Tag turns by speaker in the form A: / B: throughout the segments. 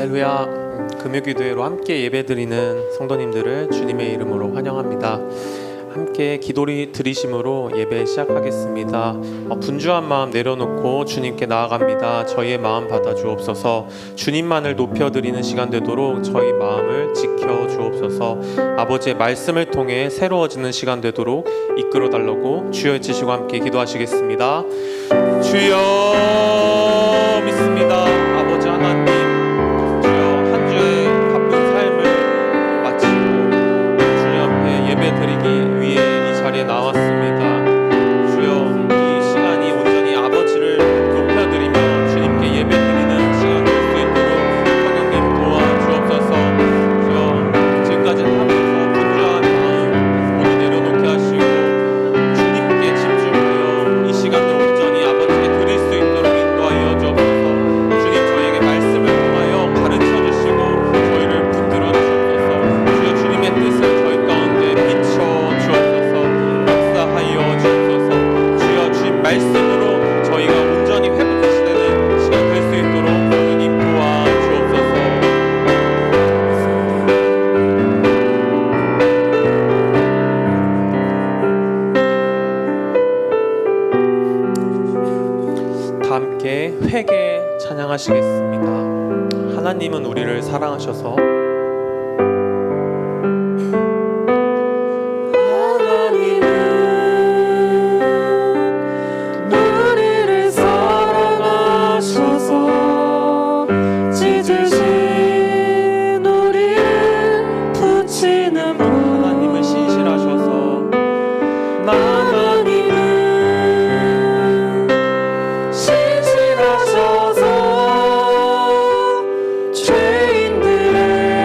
A: 할렐루야. 금요기도회로 함께 예배드리는 성도님들을 주님의 이름으로 환영합니다. 함께 기도리 드리심으로 예배 시작하겠습니다. 분주한 마음 내려놓고 주님께 나아갑니다. 저희의 마음 받아 주옵소서. 주님만을 높여드리는 시간 되도록 저희 마음을 지켜 주옵소서. 아버지의 말씀을 통해 새로워지는 시간 되도록 이끌어 달라고 주여 외치시고 함께 기도하시겠습니다. 주여 믿습니다. 아버지 하나님, 주여 한 주의 바쁜 삶을 마치고 주님 앞에 예배 드리기 위해 이 자리에 나왔습니다. 주여 이 시간이 온전히 아버지를 높여드리며 주님께 예배 드리는 시간 될 수 있도록 성령님 도와주옵소서. 주여 지금까지 하면서 분주한 마음 모두 내려놓게 하시고 주님께 집중하여 이 시간을 온전히 아버지께 드릴 수 있도록 인도하여 주옵소서. 주님 저에게 말씀을 통하여 가르쳐 주시고 저희를 붙들어 주옵소서. 주여 주님의 뜻을 저희 가운데 비춰 주옵소서. 역사하여 주옵소서. 주여 주님 말씀으로 저희가 온전히 회복되시는 시간 될 수 있도록 주님 도와주옵소서. 다 함께 회개 찬양하시겠습니다. 하나님은 우리를 사랑하셔서
B: 우리를 사랑하셔서 찢으신 우리를 붙이는 분.
A: 하나님은 신실하셔서
B: 하나님은 신실하셔서 죄인들을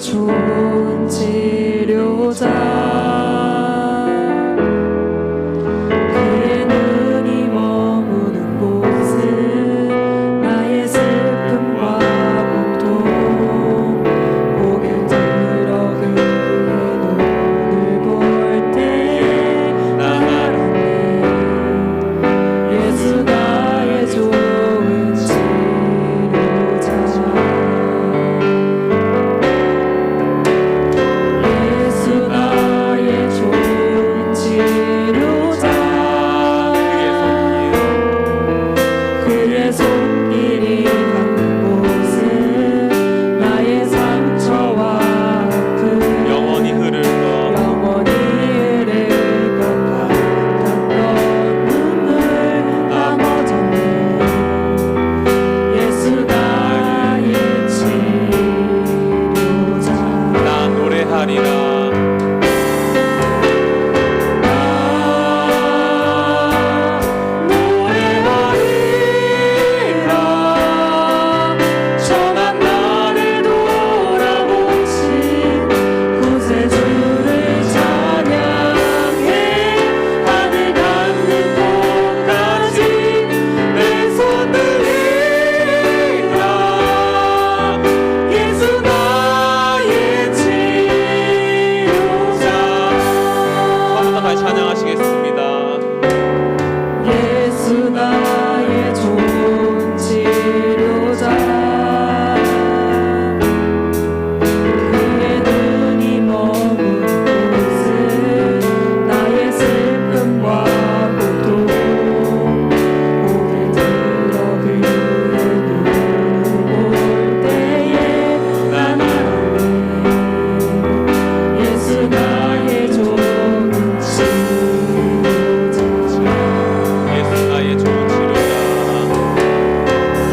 B: 좋은 치료자 그의 눈이 머무는 곳은 나의 슬픔과 고통 고개를 들어 그의 눈을 볼 때에 난 알았네 예수 나의 좋은 치료자 예수 나의 좋은 치료자 그의 손길이 닿는 곳은 나의 상처와 아픔
A: 영원히 흐를 것
B: 영원히 흐를 것 같았던 눈물 다 멎었네 예수 나의 치료자
A: 나 노래하리라
B: 노래하리라 전한 나를 돌아보신 구세주를 찬양해 하늘 닿는 곳까지 내 손 들이라 예수 나의 치료자
A: 한번 더 다시 찬양하시겠습니다.
B: 예수 나의 좋은 치료자 그의 눈이 머무는 곳은 나의 슬픔과 고통 고개를 들어 그의 눈을 볼 때에 난 알았네 예수 나의 좋은 치료자
A: 예수 나의 좋은 치료자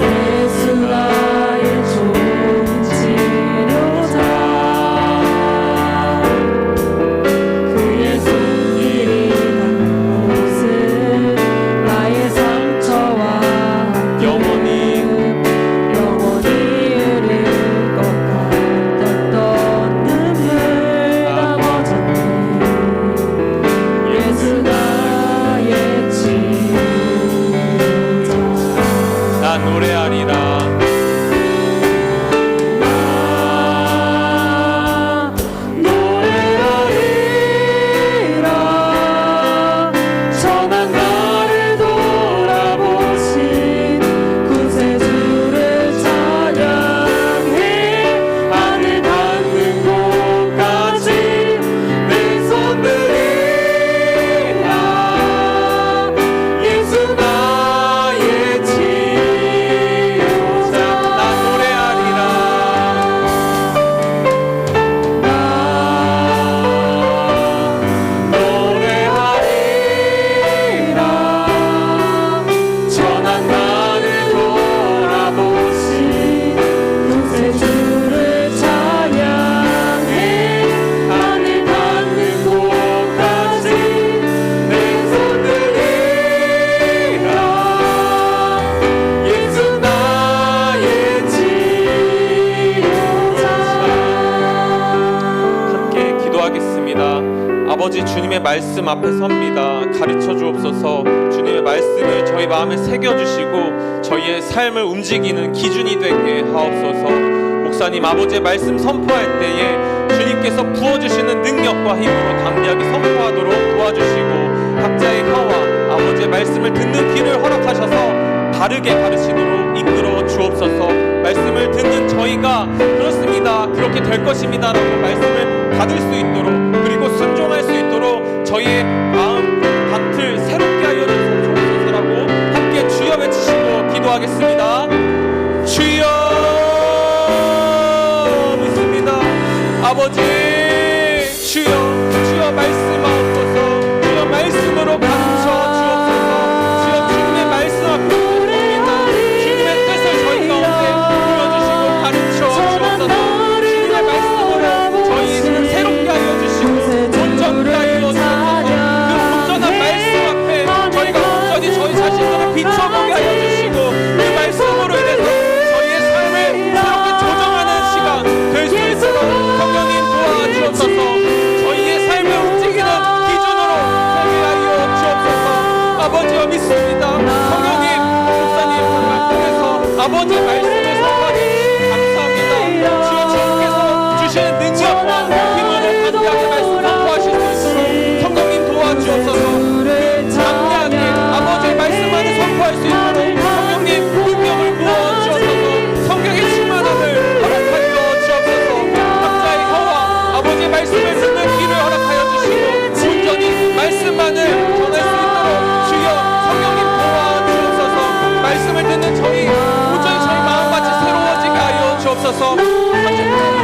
B: 예수 나의 좋은 치료자 그의 손길이 닿는 곳은 나의 상처와
A: 영원히
B: 영원히 흐를 것 같았던 눈물 다 멎었네 예수 나의 치료자
A: 나 노래하리라
B: 노래하리라 전한 나를 돌아보신 구세주를 찬양해 하늘 닿는 곳까지 내 손 들이라 예수 나의 치료자
A: 나 노래하리라
B: 노래하리라 전한 나를 돌아보신 구세주를 찬양해 하늘 닿는 곳까지 내 손 들이라 예수 나의 치료자
A: 함께 기도하겠습니다. 아버지 주님의 말씀 앞에 섭니다. 가르쳐 주옵소서. 주님의 말씀을 저희 마음에 새겨주시고 저희의 삶을 움직이는 기준이 되게 하옵소서. 목사님 아버지의 말씀 선포할 때에 주님께서 부어주시는 능력과 힘으로 담대하게 선포하도록 도와주시고 각자의 혀와 아버지의 말씀을 듣는 귀를 허락하셔서 바르게 가르치도록 이끌어 주옵소서. 말씀을 듣는 저희가 그렇습니다 그렇게 될 것입니다라고 말씀을 받을 수 있도록 그리고 순종할 수 있도록 저희의 마음 밭을 새롭게 하여 주옵소서라고 함께 주여 외치시고 기도하겠습니다. 주여 믿습니다. 아버지 주여 말씀하옵소서. 주여 말씀으로 가르쳐 주옵소서. 주여 주님의 말씀 앞에 섭니다. 주님의 뜻을 저희 가운데 보여주시고 가르쳐 주옵소서. 주님의 말씀으로 저희 인생을 새롭게 하여 주시고 온전케 하여 주옵소서. 그 온전한 말씀 앞에 저희가 온전히 저희 자신들을 비춰보게 하여 주시고 그 말씀으로 인해서 저희의 삶을 새롭게 조정하는 시간 될 수 있도록 아버지 말씀을 선포하니 감사합니다. 주여 주님께서 주시는 능력과 힘을 담대하게 말씀 선포하실 수 있도록 성령님 도와주옵소서. 그 담대하게 아버지의 말씀 안에 선포할 수 있도록 성령님 능력을 부어주옵소서. 성령의 충만함을 허락하여 주옵소서. 각자의 혀와 아버지의 말씀을 듣는 귀를 허락하여 주시고 온전히 말씀만을 전할 수 있도록 주여 성령님 도와주옵소서. 말씀을 듣는 저희 온전히 저희 마음같이 새로워지게 하여 주옵소서. 30배,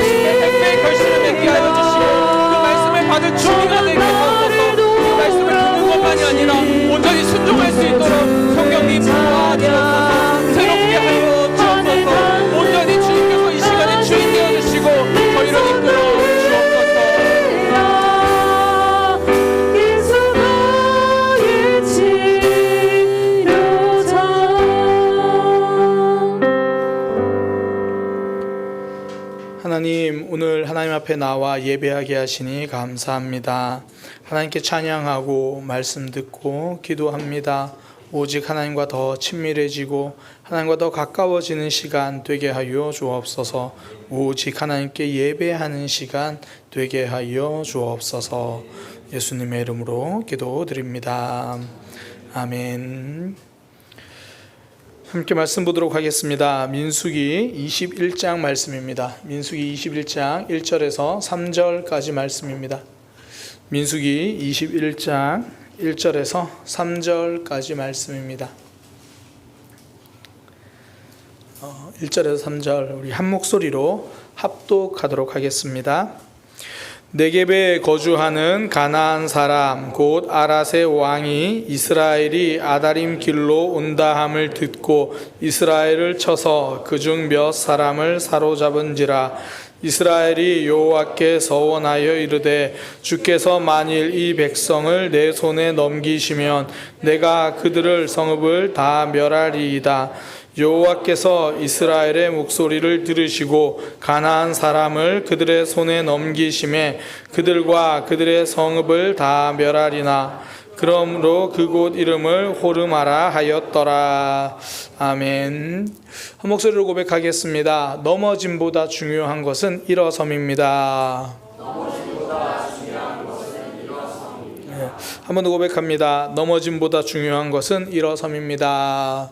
A: 20배, 100배의 결실을 맺게 하여 주시고 그 말씀을 받을 준비가 되게 하옵소서. 그 말씀을 듣는 것만이 아니라 온전히 순종할 수 있도록 성령님 도와주옵소서. 새롭게 하여 주옵소서. 온전히 주님께서 이 시간에 주인 되어 주시고 저희를 이끌어 주옵소서.
C: 하나님, 오늘 하나님 앞에 나와 예배하게 하시니 감사합니다. 하나님께 찬양하고 말씀 듣고 기도합니다. 오직 하나님과 더 친밀해지고 하나님과 더 가까워지는 시간 되게 하여 주옵소서. 오직 하나님께 예배하는 시간 되게 하여 주옵소서. 예수님의 이름으로 기도드립니다. 아멘. 함께 말씀 보도록 하겠습니다. 민수기 21장 말씀입니다. 민수기 21장 1절에서 3절까지 말씀입니다. 민수기 21장 1절에서 3절까지 말씀입니다. 1절에서 3절 우리 한 목소리로 합독하도록 하겠습니다. 네겝에 거주하는 가나안 사람 곧 아랏의 왕이 이스라엘이 아다림 길로 온다함을 듣고 이스라엘을 쳐서 그중 몇 사람을 사로잡은지라. 이스라엘이 여호와께 서원하여 이르되 주께서 만일 이 백성을 내 손에 넘기시면 내가 그들을 성읍을 다 멸하리이다. 여호와께서 이스라엘의 목소리를 들으시고 가나안 사람을 그들의 손에 넘기심에 그들과 그들의 성읍을 다 멸하리나. 그러므로 그곳 이름을 호르마라 하였더라. 아멘. 한 목소리로 고백하겠습니다. 넘어짐보다 중요한 것은 일어섬입니다. 한 번 더 고백합니다. 넘어짐보다 중요한 것은 일어섬입니다.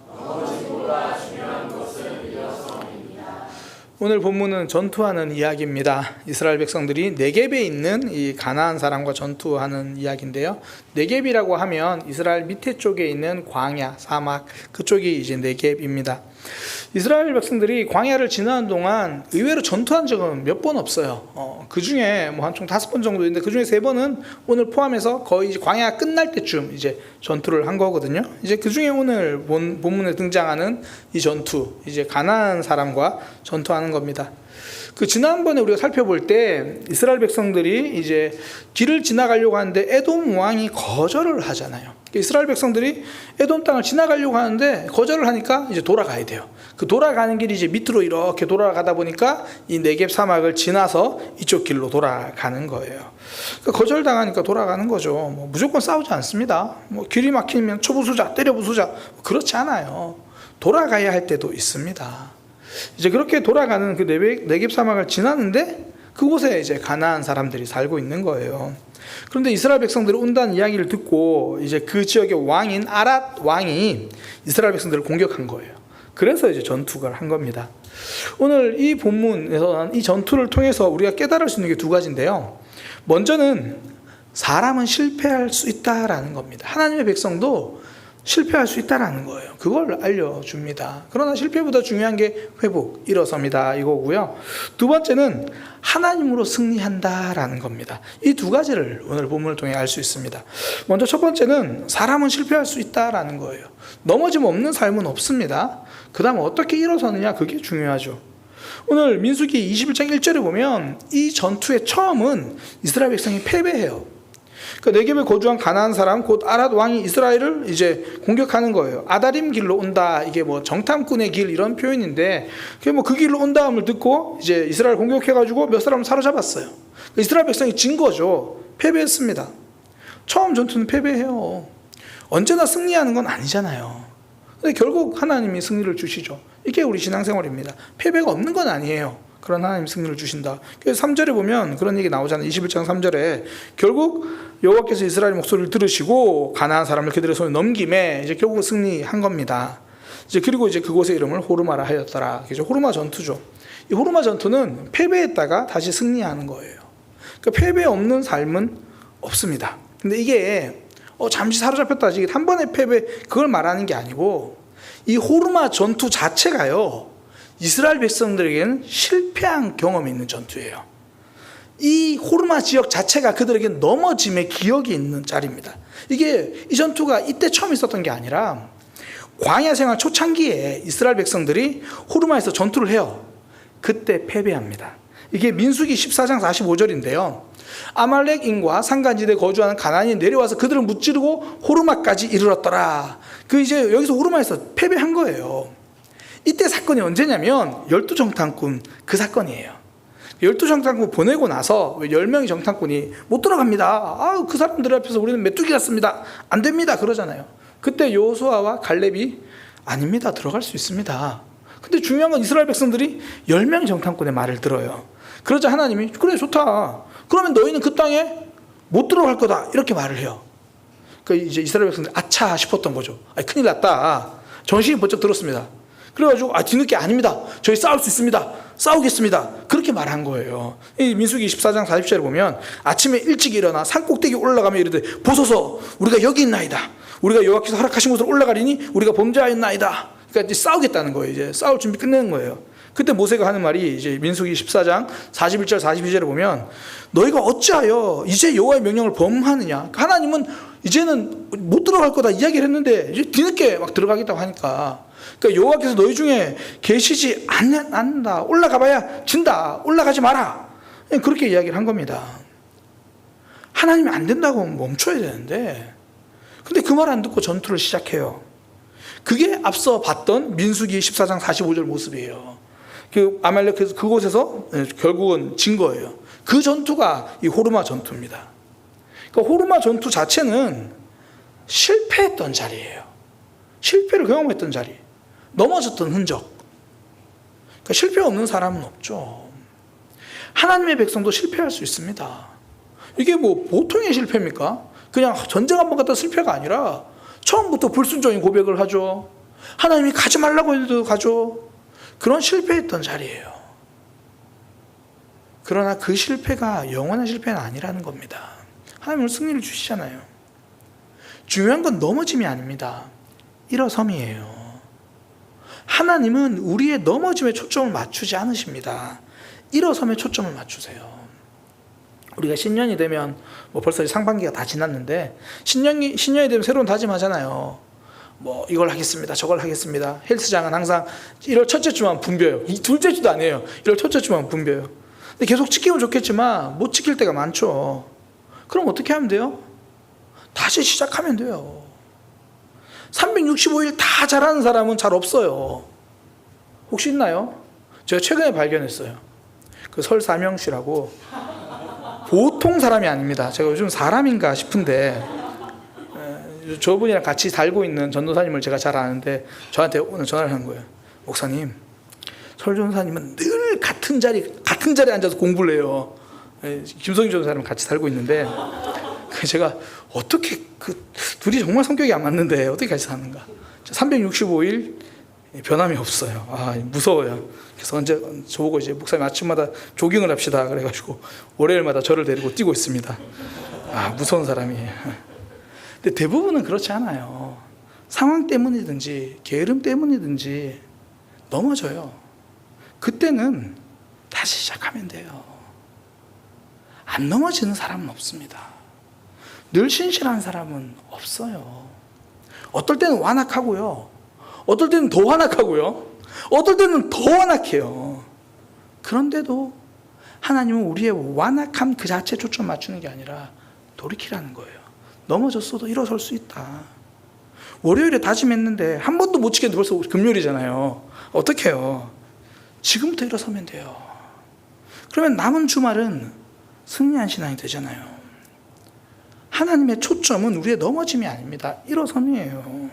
C: 오늘 본문은 전투하는 이야기입니다. 이스라엘 백성들이 네겝에 있는 이 가나안 사람과 전투하는 이야기인데요. 네겝이라고 하면 이스라엘 밑에 쪽에 있는 광야, 사막 그쪽이 이제 네겝입니다. 이스라엘 백성들이 광야를 지나는 동안 의외로 전투한 적은 몇 번 없어요. 그 중에 뭐 한 총 5번 정도 있는데 그 중에 3번은 오늘 포함해서 거의 이제 광야 끝날 때쯤 이제 전투를 한 거거든요. 이제 그 중에 오늘 본문에 등장하는 이 전투, 이제 가나안 사람과 전투하는 겁니다. 그 지난번에 우리가 살펴볼 때 이스라엘 백성들이 이제 길을 지나가려고 하는데 에돔 왕이 거절을 하잖아요. 이스라엘 백성들이 에돔 땅을 지나가려고 하는데 거절을 하니까 이제 돌아가야 돼요. 그 돌아가는 길이 이제 밑으로 이렇게 돌아가다 보니까 이 네겝 사막을 지나서 이쪽 길로 돌아가는 거예요. 그러니까 거절당하니까 돌아가는 거죠. 뭐 무조건 싸우지 않습니다. 뭐 길이 막히면 쳐 부수자, 때려 부수자, 그렇지 않아요. 돌아가야 할 때도 있습니다. 이제 그렇게 돌아가는 그 네겝 사막을 지나는데 그곳에 이제 가나안 사람들이 살고 있는 거예요. 그런데 이스라엘 백성들이 온다는 이야기를 듣고 이제 그 지역의 왕인 아랏 왕이 이스라엘 백성들을 공격한 거예요. 그래서 이제 전투를 한 겁니다. 오늘 이 본문에서는 이 전투를 통해서 우리가 깨달을 수 있는 게 2가지인데요. 먼저는 사람은 실패할 수 있다라는 겁니다. 하나님의 백성도 실패할 수 있다라는 거예요. 그걸 알려줍니다. 그러나 실패보다 중요한 게 회복, 일어섭니다. 이거고요. 2번째는 하나님으로 승리한다라는 겁니다. 이 2가지를 오늘 본문을 통해 알 수 있습니다. 먼저 첫 번째는 사람은 실패할 수 있다라는 거예요. 넘어짐 없는 삶은 없습니다. 그 다음 어떻게 일어서느냐, 그게 중요하죠. 오늘 민수기 21장 1절에 보면 이 전투의 처음은 이스라엘 백성이 패배해요. 그 네겝에 거주한 가나안 사람 곧 아랏 왕이 이스라엘을 이제 공격하는 거예요. 아다림 길로 온다. 이게 뭐 정탐꾼의 길 이런 표현인데 그게 뭐 그 길로 온다함을 듣고 이제 이스라엘 공격해가지고 몇 사람을 사로잡았어요. 이스라엘 백성이 진 거죠. 패배했습니다. 처음 전투는 패배해요. 언제나 승리하는 건 아니잖아요. 근데 결국 하나님이 승리를 주시죠. 이게 우리 신앙생활입니다. 패배가 없는 건 아니에요. 그런 하나님 승리를 주신다. 그래서 3절에 보면 그런 얘기 나오잖아요. 21장 3절에 결국 여호와께서 이스라엘 목소리를 들으시고 가나안 사람을 그들의 손에 넘김에 이제 결국 승리한 겁니다. 이제 그리고 이제 그곳의 이름을 호르마라 하였더라. 그죠? 호르마 전투죠. 이 호르마 전투는 패배했다가 다시 승리하는 거예요. 그러니까 패배 없는 삶은 없습니다. 근데 이게 잠시 사로잡혔다 이게 한 번의 패배 그걸 말하는 게 아니고 이 호르마 전투 자체가요. 이스라엘 백성들에게는 실패한 경험이 있는 전투예요. 이 호르마 지역 자체가 그들에게 넘어짐의 기억이 있는 자리입니다. 이게 이 전투가 이때 처음 있었던 게 아니라 광야 생활 초창기에 이스라엘 백성들이 호르마에서 전투를 해요. 그때 패배합니다. 이게 민수기 14장 45절인데요. 아말렉인과 산간지대에 거주하는 가나안이 내려와서 그들을 무찌르고 호르마까지 이르렀더라. 이제 여기서 호르마에서 패배한 거예요. 이때 사건이 언제냐면 12정탐꾼 그 사건이에요. 12정탐꾼 보내고 나서 10명의 정탐꾼이 못 들어갑니다. 그 사람들 앞에서 우리는 메뚜기 같습니다. 안 됩니다. 그러잖아요. 그때 여호수아와 갈렙이 아닙니다. 들어갈 수 있습니다. 근데 중요한 건 이스라엘 백성들이 10명의 정탐꾼의 말을 들어요. 그러자 하나님이 그래 좋다. 그러면 너희는 그 땅에 못 들어갈 거다. 이렇게 말을 해요. 그러니까 이제 이스라엘 백성들이 아차 싶었던 거죠. 큰일 났다. 정신이 번쩍 들었습니다. 그래가지고 뒤늦게 아닙니다. 저희 싸울 수 있습니다. 싸우겠습니다. 그렇게 말한 거예요. 이 민수기 14장 40절에 보면 아침에 일찍 일어나 산 꼭대기 올라가며 이르되 보소서 우리가 여기 있나이다. 우리가 여호와께서 허락하신 곳으로 올라가리니 우리가 범죄하였나이다. 그러니까 이제 싸우겠다는 거예요. 이제 싸울 준비 끝내는 거예요. 그때 모세가 하는 말이 이제 민수기 14장 41절 42절에 보면 너희가 어찌하여 이제 여호와의 명령을 범하느냐. 하나님은 이제는 못 들어갈 거다 이야기를 했는데 이제 뒤늦게 막 들어가겠다고 하니까 그러니까 여호와께서 너희 중에 계시지 않는다. 올라가봐야 진다. 올라가지 마라. 그렇게 이야기를 한 겁니다. 하나님이 안 된다고 하면 멈춰야 되는데 근데 그 말 안 듣고 전투를 시작해요. 그게 앞서 봤던 민수기 14장 45절 모습이에요. 아말렉 그곳에서 결국은 진 거예요. 그 전투가 이 호르마 전투입니다. 그러니까 호르마 전투 자체는 실패했던 자리예요. 실패를 경험했던 자리. 넘어졌던 흔적. 그러니까 실패 없는 사람은 없죠. 하나님의 백성도 실패할 수 있습니다. 이게 뭐 보통의 실패입니까? 그냥 전쟁 한번 갔다 실패가 아니라 처음부터 불순종의 고백을 하죠. 하나님이 가지 말라고 해도 가죠. 그런 실패했던 자리예요. 그러나 그 실패가 영원한 실패는 아니라는 겁니다. 하나님은 승리를 주시잖아요. 중요한 건 넘어짐이 아닙니다. 일어섬이에요. 하나님은 우리의 넘어짐에 초점을 맞추지 않으십니다. 일어섬에 초점을 맞추세요. 우리가 신년이 되면 벌써 상반기가 다 지났는데 신년이 되면 새로운 다짐하잖아요. 이걸 하겠습니다. 저걸 하겠습니다. 헬스장은 항상 1월 첫째 주만 붐벼요. 둘째 주도 아니에요. 1월 첫째 주만 붐벼요. 근데 계속 지키면 좋겠지만 못 지킬 때가 많죠. 그럼 어떻게 하면 돼요? 다시 시작하면 돼요. 365일 다 잘하는 사람은 잘 없어요. 혹시 있나요? 제가 최근에 발견했어요. 설 사명씨라고 보통 사람이 아닙니다. 제가 요즘 사람인가 싶은데 저분이랑 같이 살고 있는 전도사님을 제가 잘 아는데 저한테 오늘 전화를 한 거예요. 목사님, 설 전도사님은 늘 같은 자리에 앉아서 공부를 해요. 김성희 전도사님은 같이 살고 있는데 제가 어떻게 둘이 정말 성격이 안 맞는데 어떻게 같이 사는가. 365일 변함이 없어요. 무서워요. 그래서 언제 저보고 이제 목사님 아침마다 조깅을 합시다 그래가지고 월요일마다 저를 데리고 뛰고 있습니다. 무서운 사람이에요. 근데 대부분은 그렇지 않아요. 상황 때문이든지 게으름 때문이든지 넘어져요. 그때는 다시 시작하면 돼요. 안 넘어지는 사람은 없습니다. 늘 신실한 사람은 없어요. 어떨 때는 완악하고요. 어떨 때는 더 완악하고요. 어떨 때는 더 완악해요. 그런데도 하나님은 우리의 완악함 그 자체에 초점 맞추는 게 아니라 돌이키라는 거예요. 넘어졌어도 일어설 수 있다. 월요일에 다짐했는데 한 번도 못 지켰는데 벌써 금요일이잖아요. 어떡해요? 지금부터 일어서면 돼요. 그러면 남은 주말은 승리한 신앙이 되잖아요. 하나님의 초점은 우리의 넘어짐이 아닙니다. 일어섬이에요.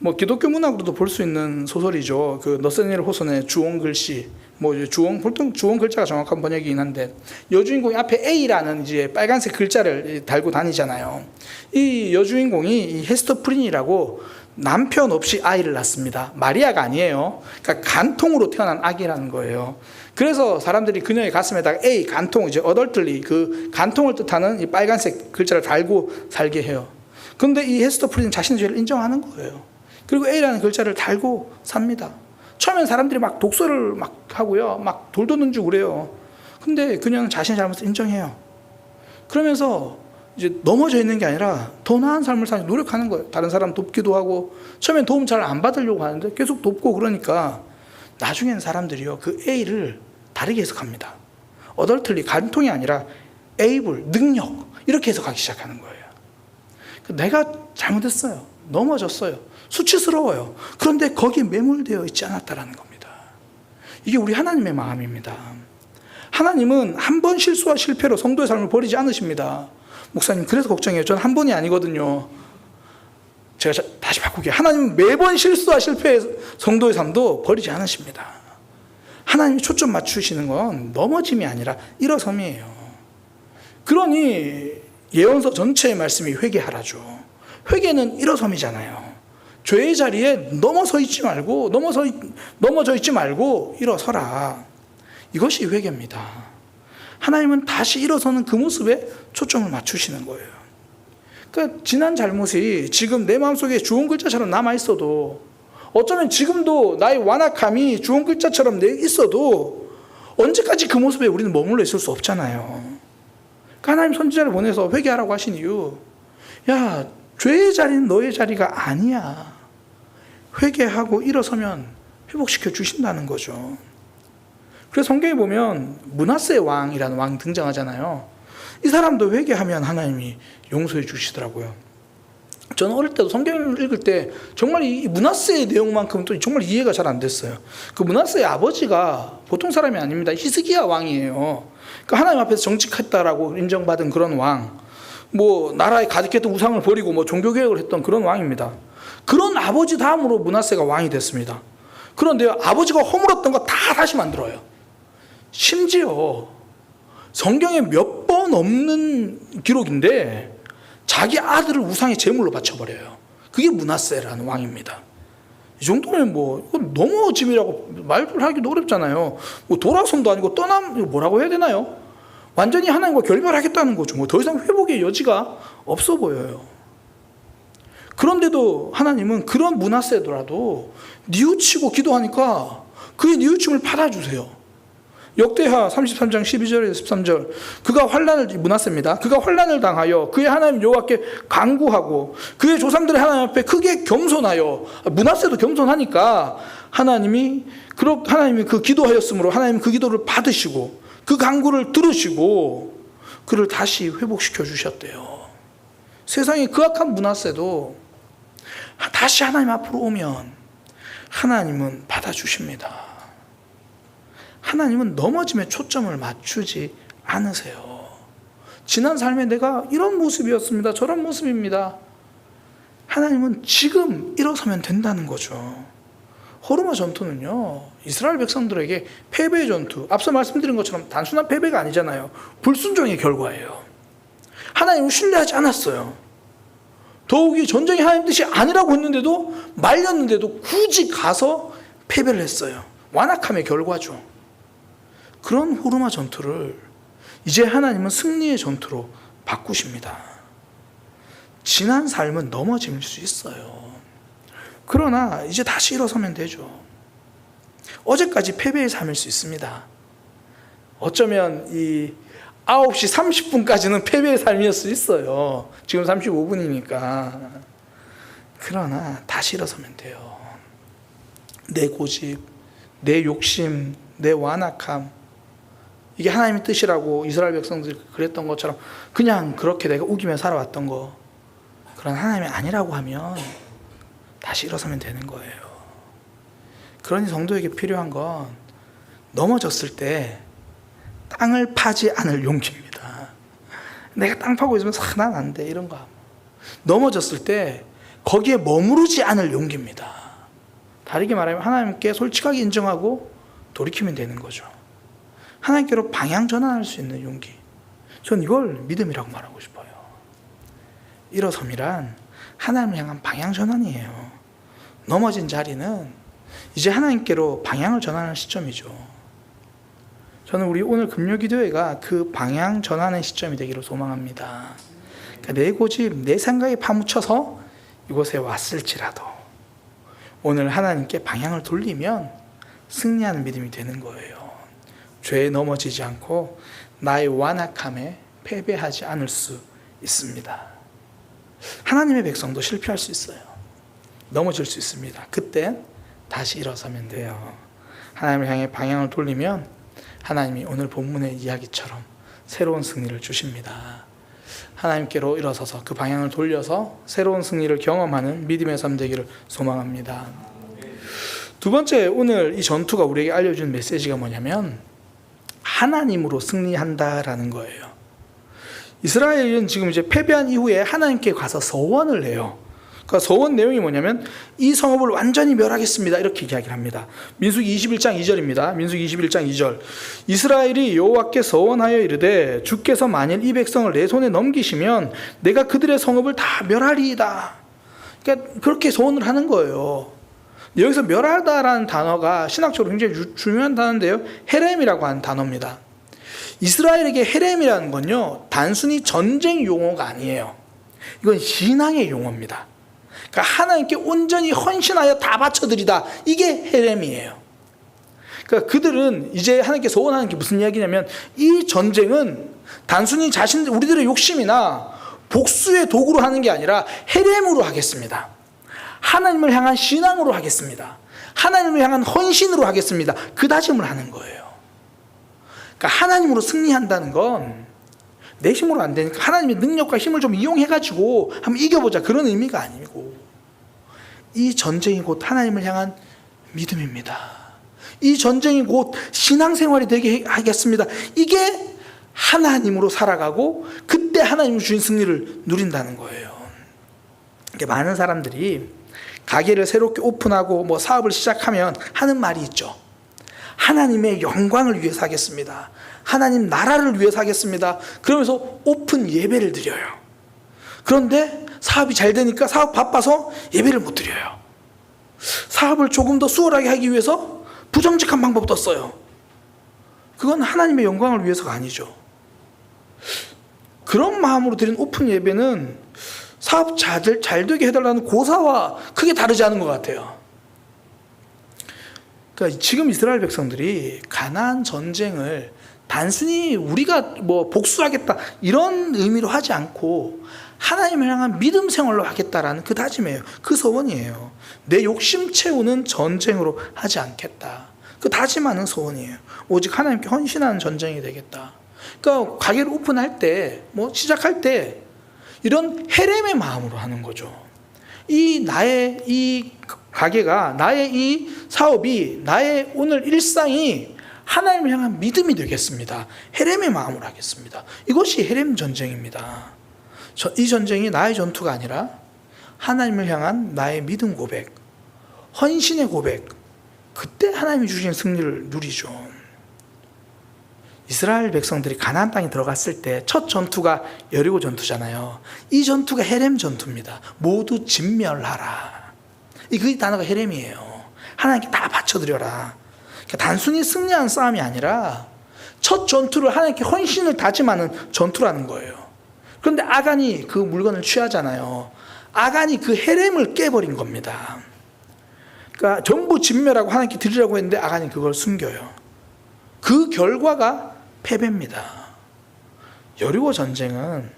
C: 뭐 기독교 문학으로도 볼 수 있는 소설이죠. 그 너스니엘 호손의 주홍 글씨, 뭐 주홍, 보통 주홍 글자가 정확한 번역이긴 한데, 여주인공이 앞에 A라는 이제 빨간색 글자를 달고 다니잖아요. 이 여주인공이 이 헤스터 프린이라고 남편 없이 아이를 낳습니다. 마리아가 아니에요. 그러니까 간통으로 태어난 아기라는 거예요. 그래서 사람들이 그녀의 가슴에다가 A, 간통, 이제 어덜틀리, 그 간통을 뜻하는 이 빨간색 글자를 달고 살게 해요. 그런데 이 헤스터 프린은 자신의 죄를 인정하는 거예요. 그리고 A라는 글자를 달고 삽니다. 처음엔 사람들이 막 독서를 막 하고요, 막 돌도 던지고 그래요. 근데 그녀는 자신의 잘못을 인정해요. 그러면서 이제 넘어져 있는 게 아니라 더 나은 삶을 사는 노력하는 거예요. 다른 사람 돕기도 하고, 처음엔 도움 잘 안 받으려고 하는데 계속 돕고, 그러니까 나중에는 사람들이요, 그 A를 다르게 해석합니다. 어덜틀리, 간통이 아니라 에이블, 능력, 이렇게 해석하기 시작하는 거예요. 내가 잘못했어요. 넘어졌어요. 수치스러워요. 그런데 거기에 매몰되어 있지 않았다라는 겁니다. 이게 우리 하나님의 마음입니다. 하나님은 한 번 실수와 실패로 성도의 삶을 버리지 않으십니다. 목사님, 그래서 걱정해요. 저는 한 번이 아니거든요. 제가 다시 바꾸게요. 하나님은 매번 실수와 실패의 성도의 삶도 버리지 않으십니다. 하나님이 초점 맞추시는 건 넘어짐이 아니라 일어섬이에요. 그러니 예언서 전체의 말씀이 회개하라죠. 회개는 일어섬이잖아요. 죄의 자리에 넘어져 있지 말고 일어서라. 이것이 회개입니다. 하나님은 다시 일어서는 그 모습에 초점을 맞추시는 거예요. 그러니까 지난 잘못이 지금 내 마음속에 주홍 글자처럼 남아있어도, 어쩌면 지금도 나의 완악함이 주홍 글자처럼 있어도 언제까지 그 모습에 우리는 머물러 있을 수 없잖아요. 그러니까 하나님 선지자를 보내서 회개하라고 하신 이유, 야, 죄의 자리는 너의 자리가 아니야. 회개하고 일어서면 회복시켜 주신다는 거죠. 그래서 성경에 보면 므낫세 왕이라는 왕 등장하잖아요. 이 사람도 회개하면 하나님이 용서해 주시더라고요. 저는 어릴 때도 성경을 읽을 때 정말 이 므낫세의 내용만큼은 또 정말 이해가 잘 안 됐어요. 그 므낫세의 아버지가 보통 사람이 아닙니다. 히스기야 왕이에요. 그러니까 하나님 앞에서 정직했다라고 인정받은 그런 왕, 뭐 나라에 가득했던 우상을 버리고 뭐 종교개혁을 했던 그런 왕입니다. 그런 아버지 다음으로 므낫세가 왕이 됐습니다. 그런데 아버지가 허물었던 거 다 다시 만들어요. 심지어 성경에 몇 번 없는 기록인데 자기 아들을 우상의 제물로 바쳐버려요. 그게 므낫세라는 왕입니다. 이 정도면 뭐 이건 넘어짐이라고 말을 하기도 어렵잖아요. 뭐 돌아섬도 아니고 뭐라고 해야 되나요? 완전히 하나님과 결별하겠다는 거죠. 뭐 더 이상 회복의 여지가 없어 보여요. 그런데도 하나님은 그런 므낫세더라도 뉘우치고 기도하니까 그의 뉘우침을 받아주세요. 역대하 33장 12절에서 13절, 므낫세입니다. 그가 환난을 당하여 그의 하나님 여호와께 간구하고 그의 조상들의 하나님 앞에 크게 겸손하여, 므낫세도 겸손하니까 하나님이 그 기도하였으므로 하나님 그 기도를 받으시고 그 간구를 들으시고 그를 다시 회복시켜 주셨대요. 세상에 그 악한 므낫세도 다시 하나님 앞으로 오면 하나님은 받아주십니다. 하나님은 넘어짐에 초점을 맞추지 않으세요. 지난 삶에 내가 이런 모습이었습니다. 저런 모습입니다. 하나님은 지금 일어서면 된다는 거죠. 호르마 전투는요, 이스라엘 백성들에게 패배의 전투, 앞서 말씀드린 것처럼 단순한 패배가 아니잖아요. 불순종의 결과예요. 하나님을 신뢰하지 않았어요. 더욱이 전쟁이 하나님 뜻이 아니라고 했는데도, 말렸는데도 굳이 가서 패배를 했어요. 완악함의 결과죠. 그런 호르마 전투를 이제 하나님은 승리의 전투로 바꾸십니다. 지난 삶은 넘어질 수 있어요. 그러나 이제 다시 일어서면 되죠. 어제까지 패배의 삶일 수 있습니다. 어쩌면 이 9시 30분까지는 패배의 삶이었을 수 있어요. 지금 35분이니까. 그러나 다시 일어서면 돼요. 내 고집, 내 욕심, 내 완악함, 이게 하나님의 뜻이라고 이스라엘 백성들이 그랬던 것처럼 그냥 그렇게 내가 우기며 살아왔던 거, 그런 하나님이 아니라고 하면 다시 일어서면 되는 거예요. 그러니 성도에게 필요한 건 넘어졌을 때 땅을 파지 않을 용기입니다. 내가 땅 파고 있으면 난 안 돼, 이런 거. 넘어졌을 때 거기에 머무르지 않을 용기입니다. 다르게 말하면 하나님께 솔직하게 인정하고 돌이키면 되는 거죠. 하나님께로 방향 전환할 수 있는 용기. 전 이걸 믿음이라고 말하고 싶어요. 일어섬이란 하나님을 향한 방향 전환이에요. 넘어진 자리는 이제 하나님께로 방향을 전환할 시점이죠. 저는 우리 오늘 금요기도회가 그 방향 전환의 시점이 되기를 소망합니다. 그러니까 내 고집, 내 생각에 파묻혀서 이곳에 왔을지라도 오늘 하나님께 방향을 돌리면 승리하는 믿음이 되는 거예요. 죄에 넘어지지 않고 나의 완악함에 패배하지 않을 수 있습니다. 하나님의 백성도 실패할 수 있어요. 넘어질 수 있습니다. 그때 다시 일어서면 돼요. 하나님을 향해 방향을 돌리면 하나님이 오늘 본문의 이야기처럼 새로운 승리를 주십니다. 하나님께로 일어서서 그 방향을 돌려서 새로운 승리를 경험하는 믿음의 삶 되기를 소망합니다. 두 번째, 오늘 이 전투가 우리에게 알려준 메시지가 뭐냐면 하나님으로 승리한다라는 거예요. 이스라엘은 지금 이제 패배한 이후에 하나님께 가서 서원을 해요. 그러니까 서원 내용이 뭐냐면 이 성읍을 완전히 멸하겠습니다. 이렇게 이야기를 합니다. 민수기 21장 2절입니다. 민수기 21장 2절. 이스라엘이 여호와께 서원하여 이르되 주께서 만일 이 백성을 내 손에 넘기시면 내가 그들의 성읍을 다 멸하리이다. 그러니까 그렇게 서원을 하는 거예요. 여기서 멸하다라는 단어가 신학적으로 굉장히 중요한 단어인데요. 헤렘이라고 하는 단어입니다. 이스라엘에게 헤렘이라는 건요, 단순히 전쟁 용어가 아니에요. 이건 신앙의 용어입니다. 그러니까 하나님께 온전히 헌신하여 다 바쳐드리다. 이게 헤렘이에요. 그러니까 그들은 이제 하나님께 서원하는 게 무슨 이야기냐면 이 전쟁은 단순히 우리들의 욕심이나 복수의 도구로 하는 게 아니라 헤렘으로 하겠습니다. 하나님을 향한 신앙으로 하겠습니다. 하나님을 향한 헌신으로 하겠습니다. 그 다짐을 하는 거예요. 그러니까 하나님으로 승리한다는 건 내 힘으로 안 되니까 하나님의 능력과 힘을 좀 이용해가지고 한번 이겨보자, 그런 의미가 아니고 이 전쟁이 곧 하나님을 향한 믿음입니다. 이 전쟁이 곧 신앙생활이 되게 하겠습니다. 이게 하나님으로 살아가고 그때 하나님이 주신 승리를 누린다는 거예요. 많은 사람들이 가게를 새롭게 오픈하고 뭐 사업을 시작하면 하는 말이 있죠. 하나님의 영광을 위해서 하겠습니다. 하나님 나라를 위해서 하겠습니다. 그러면서 오픈 예배를 드려요. 그런데 사업이 잘 되니까 사업 바빠서 예배를 못 드려요. 사업을 조금 더 수월하게 하기 위해서 부정직한 방법도 써요. 그건 하나님의 영광을 위해서가 아니죠. 그런 마음으로 드린 오픈 예배는 사업 잘 되게 해달라는 고사와 크게 다르지 않은 것 같아요. 그러니까 지금 이스라엘 백성들이 가나안 전쟁을 단순히 우리가 뭐 복수하겠다 이런 의미로 하지 않고 하나님을 향한 믿음 생활로 하겠다라는 그 다짐이에요. 그 소원이에요. 내 욕심 채우는 전쟁으로 하지 않겠다. 그 다짐하는 소원이에요. 오직 하나님께 헌신하는 전쟁이 되겠다. 그러니까 가게를 오픈할 때, 뭐 시작할 때 이런 헤렘의 마음으로 하는 거죠. 나의 이 가게가, 나의 이 사업이, 나의 오늘 일상이 하나님을 향한 믿음이 되겠습니다. 헤렘의 마음으로 하겠습니다. 이것이 헤렘 전쟁입니다. 이 전쟁이 나의 전투가 아니라 하나님을 향한 나의 믿음 고백, 헌신의 고백, 그때 하나님이 주신 승리를 누리죠. 이스라엘 백성들이 가나안 땅에 들어갔을 때 첫 전투가 여리고 전투잖아요. 이 전투가 헤렘 전투입니다. 모두 진멸하라. 그 단어가 헤렘이에요. 하나님께 다 바쳐드려라. 그러니까 단순히 승리한 싸움이 아니라 첫 전투를 하나님께 헌신을 다짐하는 전투라는 거예요. 그런데 아간이 그 물건을 취하잖아요. 아간이 그 헤렘을 깨버린 겁니다. 그러니까 전부 진멸하고 하나님께 드리라고 했는데 아간이 그걸 숨겨요. 그 결과가 패배입니다. 여리고 전쟁은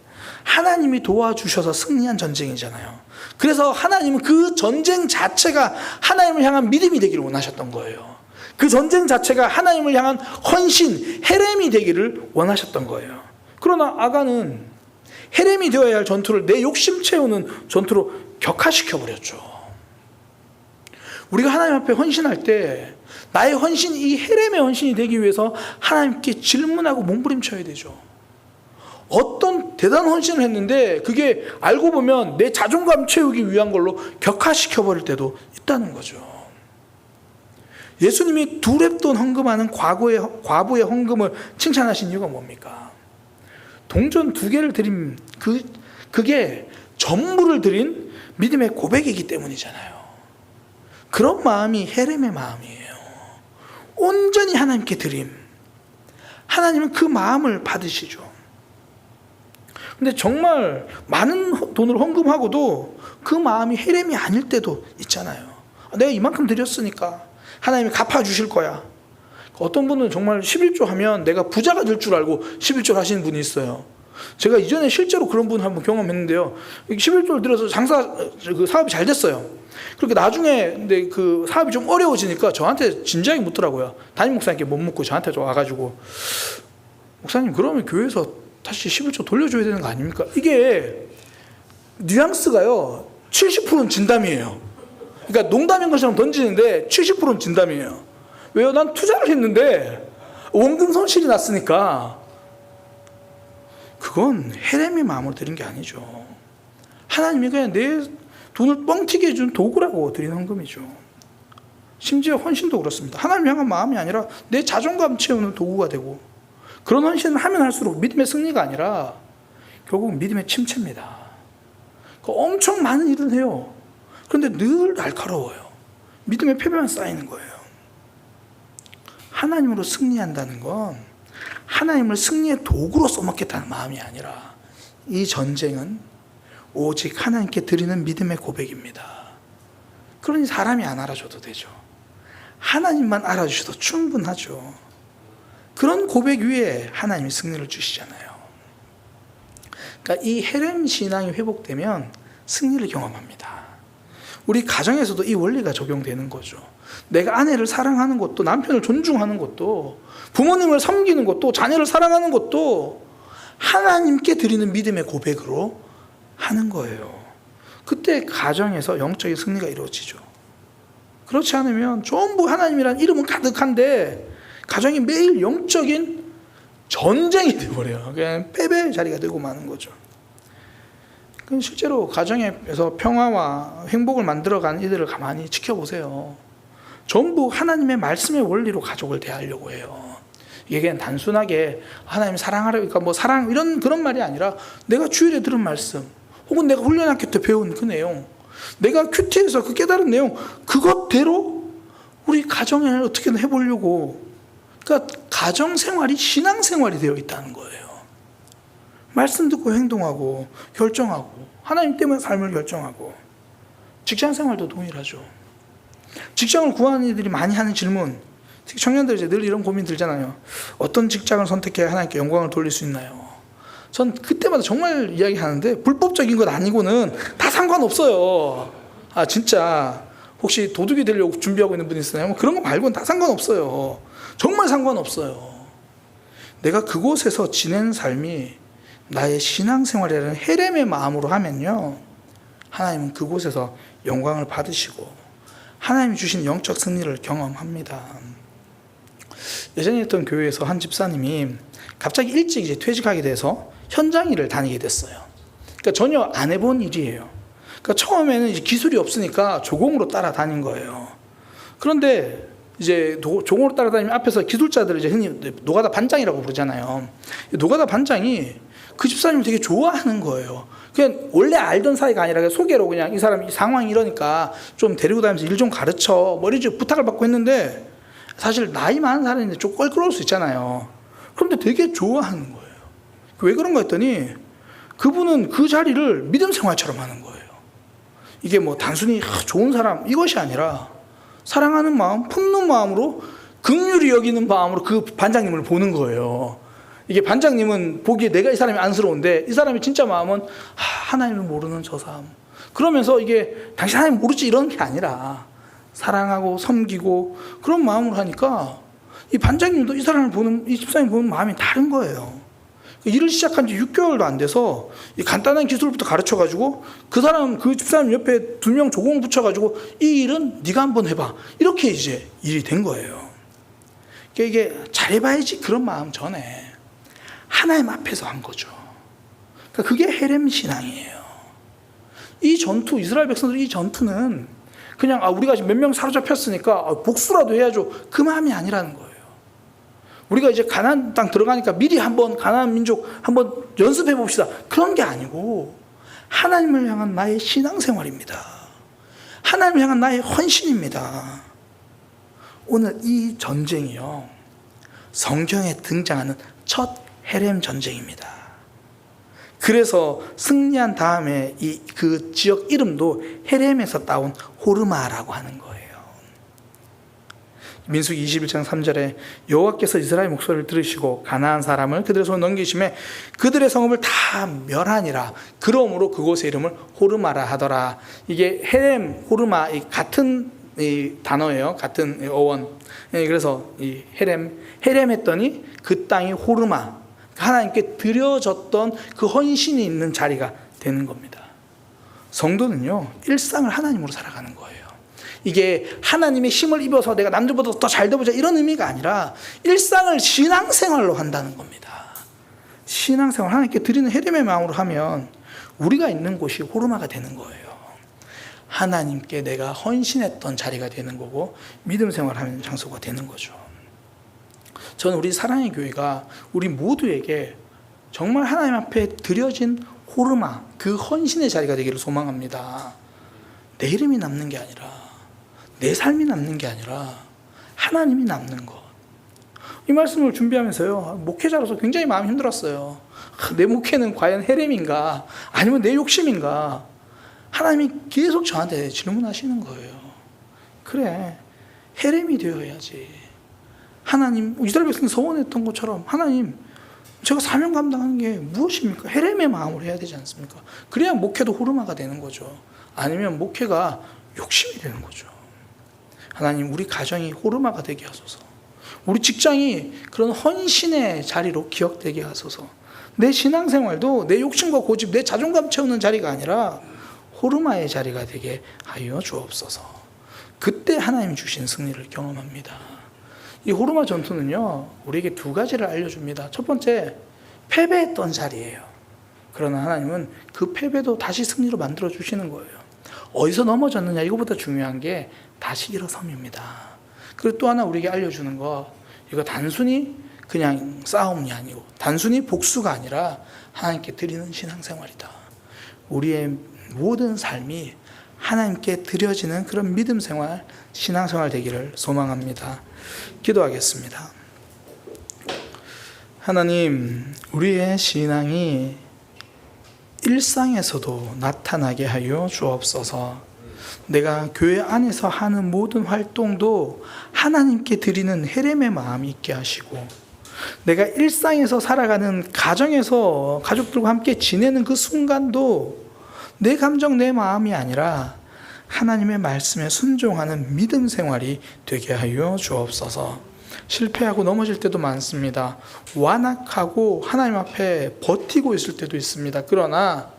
C: 하나님이 도와주셔서 승리한 전쟁이잖아요. 그래서 하나님은 그 전쟁 자체가 하나님을 향한 믿음이 되기를 원하셨던 거예요. 그 전쟁 자체가 하나님을 향한 헌신, 헤렘이 되기를 원하셨던 거예요. 그러나 아간은 헤렘이 되어야 할 전투를 내 욕심 채우는 전투로 격화시켜버렸죠. 우리가 하나님 앞에 헌신할 때 나의 헌신이 이 헤렘의 헌신이 되기 위해서 하나님께 질문하고 몸부림쳐야 되죠. 어떤 대단한 헌신을 했는데 그게 알고 보면 내 자존감 채우기 위한 걸로 격화시켜버릴 때도 있다는 거죠. 예수님이 두 렙돈 헌금하는 과부의 헌금을 칭찬하신 이유가 뭡니까? 동전 2개를 드린 그게 전부를 드린 믿음의 고백이기 때문이잖아요. 그런 마음이 헤렘의 마음이에요. 온전히 하나님께 드림. 하나님은 그 마음을 받으시죠. 근데 정말 많은 돈을 헌금하고도 그 마음이 헤렘이 아닐 때도 있잖아요. 내가 이만큼 드렸으니까 하나님이 갚아주실 거야. 어떤 분은 정말 11조 하면 내가 부자가 될 줄 알고 11조를 하시는 분이 있어요. 제가 이전에 실제로 그런 분을 한번 경험했는데요. 11조를 들여서 그 사업이 잘 됐어요. 그렇게 나중에 근데 그 사업이 좀 어려워지니까 저한테 진지하게 묻더라고요. 담임 목사님께 못 묻고 저한테 와가지고, 목사님 그러면 교회에서 다시 11조 돌려줘야 되는 거 아닙니까? 이게 뉘앙스가요 70%는 진담이에요. 그러니까 농담인 것처럼 던지는데 70%는 진담이에요. 왜요? 난 투자를 했는데 원금 손실이 났으니까. 그건 헤렘의 마음으로 드린 게 아니죠. 하나님이 그냥 내 돈을 뻥튀기 해준 도구라고 드린 헌금이죠. 심지어 헌신도 그렇습니다. 하나님 향한 마음이 아니라 내 자존감 채우는 도구가 되고, 그런 헌신을 하면 할수록 믿음의 승리가 아니라 결국 믿음의 침체입니다. 엄청 많은 일을 해요. 그런데 늘 날카로워요. 믿음의 패배만 쌓이는 거예요. 하나님으로 승리한다는 건 하나님을 승리의 도구로 써먹겠다는 마음이 아니라, 이 전쟁은 오직 하나님께 드리는 믿음의 고백입니다. 그러니 사람이 안 알아줘도 되죠. 하나님만 알아주셔도 충분하죠. 그런 고백 위에 하나님이 승리를 주시잖아요. 그러니까 이 헤렘 신앙이 회복되면 승리를 경험합니다. 우리 가정에서도 이 원리가 적용되는 거죠. 내가 아내를 사랑하는 것도, 남편을 존중하는 것도, 부모님을 섬기는 것도, 자녀를 사랑하는 것도 하나님께 드리는 믿음의 고백으로 하는 거예요. 그때 가정에서 영적인 승리가 이루어지죠. 그렇지 않으면 전부 하나님이란 이름은 가득한데 가정이 매일 영적인 전쟁이 되어버려요. 그냥 패배의 자리가 되고 마는 거죠. 실제로 가정에서 평화와 행복을 만들어가는 이들을 가만히 지켜보세요. 전부 하나님의 말씀의 원리로 가족을 대하려고 해요. 이게 그냥 단순하게 하나님 사랑하라, 그러니까 뭐 사랑 이런 그런 말이 아니라 내가 주일에 들은 말씀, 혹은 내가 훈련학교 때 배운 그 내용, 내가 큐티에서 그 깨달은 내용, 그것대로 우리 가정에 어떻게든 해보려고. 그러니까 가정생활이 신앙생활이 되어 있다는 거예요. 말씀 듣고 행동하고 결정하고 하나님 때문에 삶을 결정하고. 직장생활도 동일하죠. 직장을 구하는 이들이 많이 하는 질문, 특히 청년들 이제 늘 이런 고민 들잖아요. 어떤 직장을 선택해야 하나님께 영광을 돌릴 수 있나요? 전 그때마다 정말 이야기하는데, 불법적인 것 아니고는 다 상관없어요. 아 진짜 혹시 도둑이 되려고 준비하고 있는 분이 있으나요? 뭐 그런 거 말고는 다 상관없어요. 정말 상관없어요. 내가 그곳에서 지낸 삶이 나의 신앙생활이라는 헤렘의 마음으로 하면요, 하나님은 그곳에서 영광을 받으시고 하나님이 주신 영적 승리를 경험합니다. 예전에 있던 교회에서 한 집사님이 갑자기 일찍 이제 퇴직하게 돼서 현장 일을 다니게 됐어요. 그러니까 전혀 안 해본 일이에요. 그러니까 처음에는 이제 기술이 없으니까 조공으로 따라다닌 거예요. 그런데 이제 조공으로 따라다니면 앞에서 기술자들을 이제 흔히 노가다 반장이라고 부르잖아요. 노가다 반장이 그 집사님을 되게 좋아하는 거예요. 그냥 원래 알던 사이가 아니라 소개로 그냥 이 사람이 상황이 이러니까 좀 데리고 다니면서 일 좀 가르쳐, 뭐 이런 부탁을 받고 했는데, 사실 나이 많은 사람인데 좀 껄끄러울 수 있잖아요. 그런데 되게 좋아하는 거예요. 왜 그런가 했더니 그분은 그 자리를 믿음 생활처럼 하는 거예요. 이게 뭐 단순히 좋은 사람 이것이 아니라 사랑하는 마음, 품는 마음으로, 긍휼히 여기는 마음으로 그 반장님을 보는 거예요. 이게 반장님은 보기에 내가 이 사람이 안쓰러운데 이 사람이 진짜 마음은 하나님을 모르는 저 사람. 그러면서 이게 당신 하나님 모르지 이런 게 아니라 사랑하고 섬기고 그런 마음으로 하니까 이 반장님도 이 사람을 보는, 이 집사님 보는 마음이 다른 거예요. 일을 시작한 지 6개월도 안 돼서 이 간단한 기술부터 가르쳐가지고 그 사람, 그 집사님 옆에 2명 조공 붙여가지고 이 일은 네가 한번 해봐. 이렇게 이제 일이 된 거예요. 그러니까 이게 잘해봐야지 그런 마음 전에 하나님 앞에서 한 거죠. 그러니까 그게 헤렘 신앙이에요. 이 전투, 이스라엘 백성들의 이 전투는 그냥 우리가 몇 명 사로잡혔으니까 복수라도 해야죠, 그 마음이 아니라는 거예요. 우리가 이제 가나안 땅 들어가니까 미리 한번 가나안 민족 한번 연습해 봅시다, 그런 게 아니고 하나님을 향한 나의 신앙생활입니다. 하나님을 향한 나의 헌신입니다. 오늘 이 전쟁이요, 성경에 등장하는 첫 헤렘 전쟁입니다. 그래서 승리한 다음에 그 지역 이름도 헤렘에서 따온 호르마라고 하는 거예요. 민수기 21장 3절에 여호와께서 이스라엘 목소리를 들으시고 가나안 사람을 그들의 손에 넘기심에 그들의 성읍을 다 멸하니라. 그러므로 그곳의 이름을 호르마라 하더라. 이게 헤렘, 호르마 같은 단어예요. 같은 어원. 그래서 이 헤렘 했더니 그 땅이 호르마, 하나님께 드려졌던 그 헌신이 있는 자리가 되는 겁니다. 성도는요, 일상을 하나님으로 살아가는 거예요. 이게 하나님의 힘을 입어서 내가 남들보다 더 잘 되보자 이런 의미가 아니라 일상을 신앙생활로 한다는 겁니다. 신앙생활 하나님께 드리는 헤렘의 마음으로 하면 우리가 있는 곳이 호르마가 되는 거예요. 하나님께 내가 헌신했던 자리가 되는 거고 믿음 생활하는 장소가 되는 거죠. 저는 우리 사랑의 교회가 우리 모두에게 정말 하나님 앞에 드려진 호르마, 그 헌신의 자리가 되기를 소망합니다. 내 이름이 남는 게 아니라, 내 삶이 남는 게 아니라 하나님이 남는 것. 이 말씀을 준비하면서요, 목회자로서 굉장히 마음이 힘들었어요. 내 목회는 과연 헤렘인가 아니면 내 욕심인가. 하나님이 계속 저한테 질문하시는 거예요. 그래, 헤렘이 되어야지. 하나님, 이스라엘 백성이 서원했던 것처럼 하나님, 제가 사명 감당하는 게 무엇입니까? 헤렘의 마음으로 해야 되지 않습니까? 그래야 목회도 호르마가 되는 거죠. 아니면 목회가 욕심이 되는 거죠. 하나님, 우리 가정이 호르마가 되게 하소서. 우리 직장이 그런 헌신의 자리로 기억되게 하소서. 내 신앙생활도 내 욕심과 고집, 내 자존감 채우는 자리가 아니라 호르마의 자리가 되게 하여 주옵소서. 그때 하나님이 주신 승리를 경험합니다. 이 호르마 전투는요, 우리에게 두 가지를 알려줍니다. 첫 번째, 패배했던 자리예요. 그러나 하나님은 그 패배도 다시 승리로 만들어 주시는 거예요. 어디서 넘어졌느냐, 이거보다 중요한 게 다시 일어섬입니다. 그리고 또 하나 우리에게 알려주는 거, 이거 단순히 그냥 싸움이 아니고 단순히 복수가 아니라 하나님께 드리는 신앙생활이다. 우리의 모든 삶이 하나님께 드려지는 그런 믿음 생활, 신앙생활 되기를 소망합니다. 기도하겠습니다. 하나님, 우리의 신앙이 일상에서도 나타나게 하여 주옵소서. 내가 교회 안에서 하는 모든 활동도 하나님께 드리는 헤렘의 마음이 있게 하시고, 내가 일상에서 살아가는 가정에서 가족들과 함께 지내는 그 순간도 내 감정, 내 마음이 아니라 하나님의 말씀에 순종하는 믿음 생활이 되게 하여 주옵소서. 실패하고 넘어질 때도 많습니다. 완악하고 하나님 앞에 버티고 있을 때도 있습니다. 그러나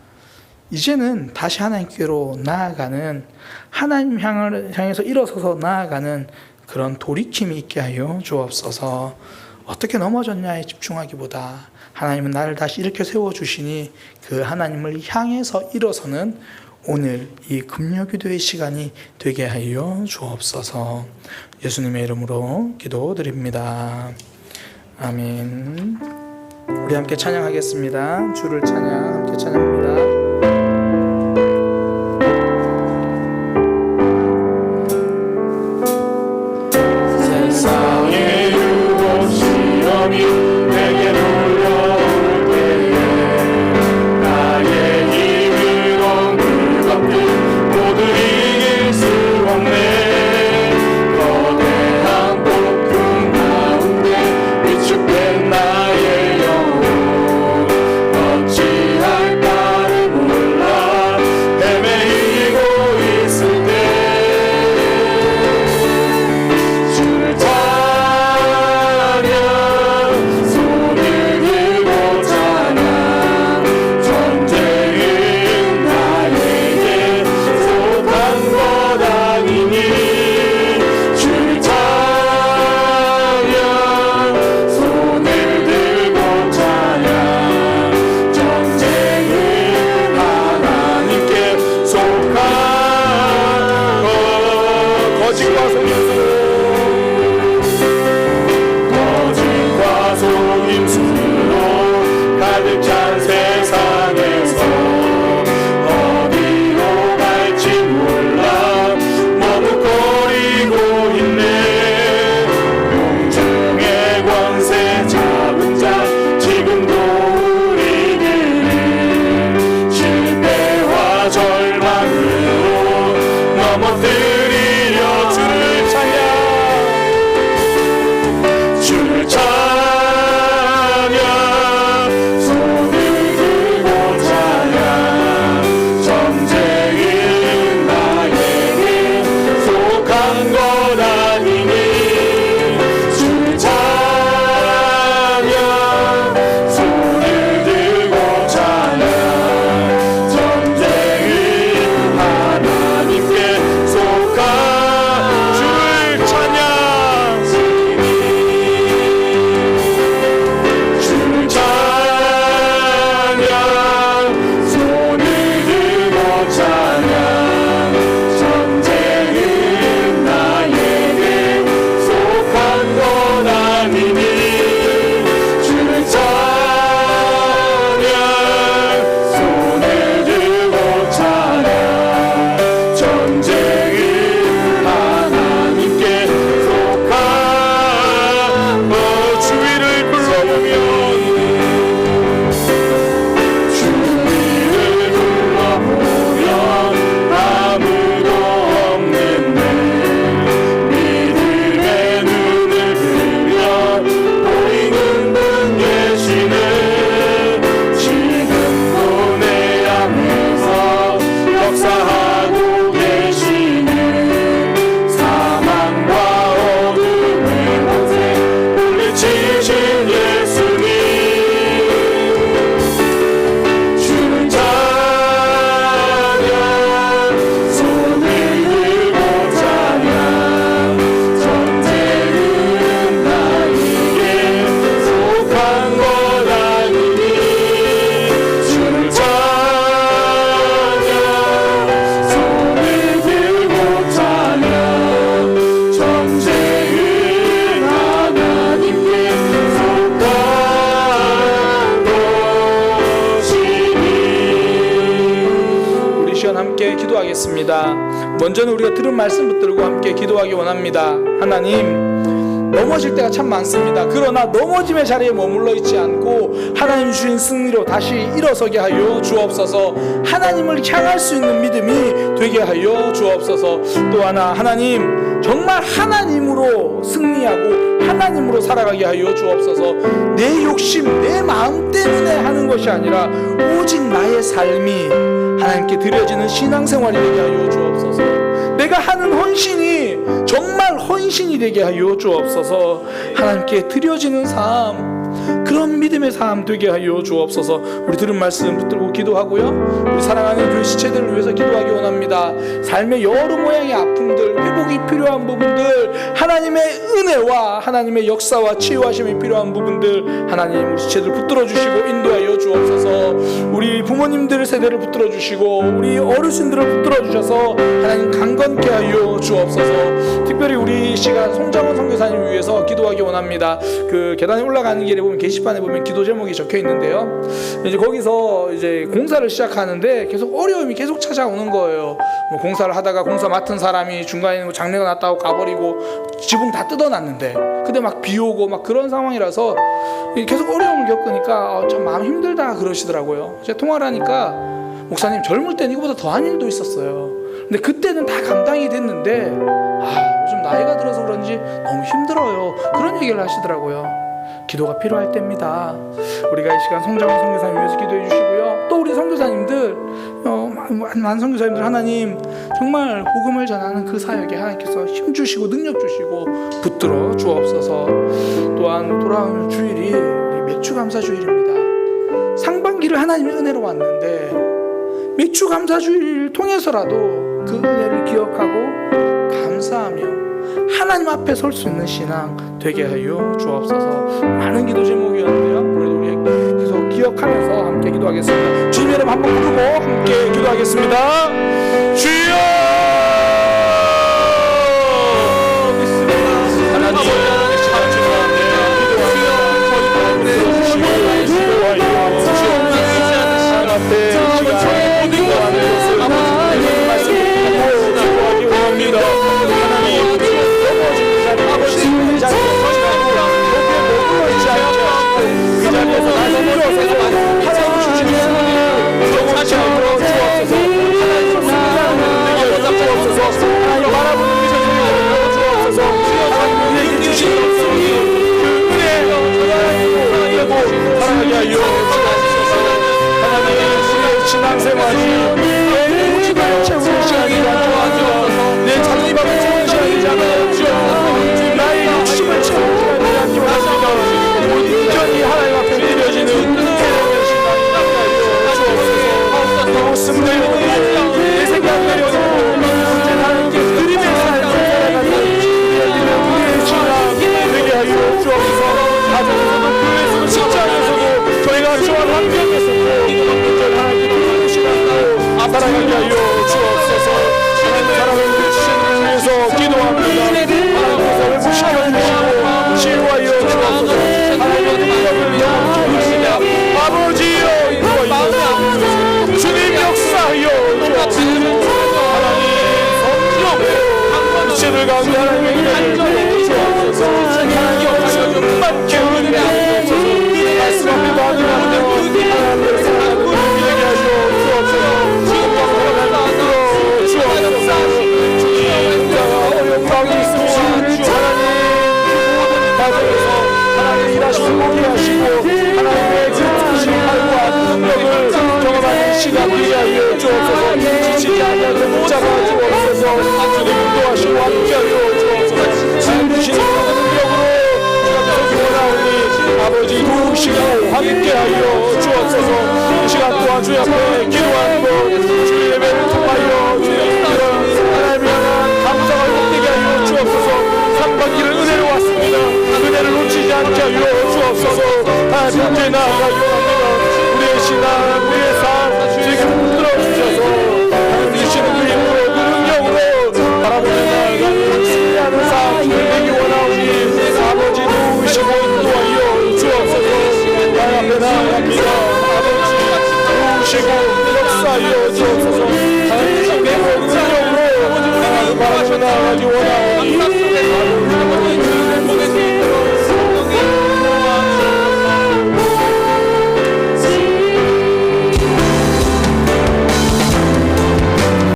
C: 이제는 다시 하나님께로 나아가는, 하나님 향해서 일어서서 나아가는 그런 돌이킴이 있게 하여 주옵소서. 어떻게 넘어졌냐에 집중하기보다 하나님은 나를 다시 일으켜 세워주시니 그 하나님을 향해서 일어서는 오늘 이 금요기도의 시간이 되게 하여 주옵소서. 예수님의 이름으로 기도드립니다. 아멘. 우리 함께 찬양하겠습니다. 주를 찬양, 함께 찬양합니다.
B: 세상의 유혹 시험이 내게 몰려올 때에 나의 힘으론 그것들 모두 이길 수 없네. 거대한 폭풍 가운데 위축된 나의 영혼 어찌할까를
C: 기도하겠습니다. 먼저는 우리가 들은 말씀 붙들고 함께 기도하기 원합니다. 하나님, 넘어질 때가 참 많습니다. 그러나 넘어짐의 자리에 머물러 있지 않고 하나님 주신 승리로 다시 일어서게 하여 주옵소서. 하나님을 향할 수 있는 믿음이 되게 하여 주옵소서. 또 하나, 하나님 정말 하나님으로 승리하고 하나님으로 살아가게 하여 주옵소서. 내 욕심, 내 마음 때문에 하는 것이 아니라 오직 나의 삶이 하나님께 드려지는 신앙생활이 되게 하여 주옵소서. 내가 하는 헌신이 정말 헌신이 되게 하여 주옵소서. 하나님께 드려지는 삶, 그런 믿음의 삶 되게 하여 주옵소서. 우리 들은 말씀 붙들고 기도하고요, 우리 사랑하는 교회 지체들을 위해서 기도하기 원합니다. 삶의 여러 모양의 아픔들, 회복이 필요한 부분들, 하나님의 은혜와 하나님의 역사와 치유하심이 필요한 부분들, 하나님 우리 지체들 붙들어 주시고 인도하여 주옵소서. 우리 부모님들 세대를 붙들어 주시고 우리 어르신들을 붙들어 주셔서 하나님 강건케 하여 주옵소서. 특별히 우리 시간 송장원 선교사님 위해서 기도하기 원합니다. 그 계단에 올라가는 길에 보면 게시판에 보면 기도 제목이 적혀 있는데요, 이제 거기서 이제 공사를 시작하는데 계속 어려움이 계속 찾아오는 거예요. 뭐 공사를 하다가 공사 맡은 사람이 중간에 장례가 났다고 가버리고 지붕 다 뜯어놨는데 근데 막 비 오고 막 그런 상황이라서 계속 어려움을 겪으니까 참 마음 힘들다 그러시더라고요. 제가 통화를 하니까 목사님, 젊을 땐 이거보다 더한 일도 있었어요. 근데 그때는 다 감당이 됐는데 요즘 나이가 들어서 그런지 너무 힘들어요, 그런 얘기를 하시더라고요. 기도가 필요할 때입니다. 우리가 이 시간 송장원 선교사님 위해서 기도해 주시고요, 또 우리 선교사님들, 많은 선교사님들, 하나님 정말 복음을 전하는 그 사역에 하나님께서 힘 주시고 능력 주시고 붙들어 주옵소서. 또한 돌아오는 주일이 우리 맥주감사 주일입니다. 상반기를 하나님의 은혜로 왔는데 맥주감사 주일을 통해서라도 그 은혜를 기억하고 감사하며 하나님 앞에 설 수 있는 신앙 되게 하여 주옵소서. 많은 기도 제목이었는데요, 그래도 우리 계속 기억하면서 함께 기도하겠습니다. 주님 이름 한번 부르고 함께 기도하겠습니다. 주여! 하나님 참 죄송합니다. 하나님 앞에 시간 모든 것을 말씀 듣고 기도하기 원합니다. 하나님 그 자리에서 나서 일어서서 하나님 주시는 정확히 알고 주옵소서. 하나님 주옵소서. 하나님 바라보는 미소를 주옵소서. 하나님 우리에게 주시는 그 은혜 하나님 사랑하게 하여 주옵소서. 하나님 우리의 신앙생활이 내 욕심을 채우는 시간이 아니라 내 자존심을 채우는 시간이지 않아 주옵소서. 나의 욕심을 채우는 시간이 아니라 원합니다. 온전히 하나님 앞에 드려지는 새로운 신앙이 나타나여 주옵소서. 없음을 내 생각 내려놓고 언제나 하나님께 드림의 삶을 살아가는 우리의 신앙 되게 하여 주옵소서. 가정에서도 교회에서도 직장에서도 저희가 처한 환경에서도 온전히 하나님께 드리는 신앙으로 살아가게 하여 주옵소서. 하나님 사랑하는 지체들을 위해서 기도합니다. 하나님께서 회복시켜주시고 치유하여 주옵소서. 하나님의 능력을 영원케 하시며 아버지여 인도하여 주님 역사하여 주옵소서. 하나님 성령 지체들 가운데 하나님의 은혜를 주옵소서. 하나님 충만케 은혜를 주옵소서. 말씀 앞에 받으라며 하나님의 사랑을 누리게 하여 주옵소서. 어려운 가운데 있으신 하나님 가정에서 하나님 일하시고 보게 하시고 하나님의 그 신발과 능력을 경험하는 시간 되게 하여 주옵소서. 지치지 않는 목자가 주옵소서. 주님 인도하시고 함께하여 주옵소서. 지금 주시는 능력으로 주가 원하오니 아버지 도우시고 함께하여 주옵소서. 이 시간 또한 주의 앞에 기도하는 것 주의 예배를 통하여 주의 하나님을 향한 감사가 복되게 하여 주옵소서. 상반기를 은혜로 왔습니다. 은혜를 놓치지 않게 하여 주옵소서. 하나님 함께 나아가기 원합니다. 우리의 신앙, 우리의 삶 지금 흔들어 주셔서 하나님 주시는 그 힘으로 그 능력으로 바라보며 나아가는 승리하는 삶 되기 원하오니 아버지 도우시고 인도하여 주옵소서. 하나님 앞에 나아갑니다. 아버지 도우시고 역사하여 주옵소서. 하나님
A: 아버지 우리를 인도하셨나니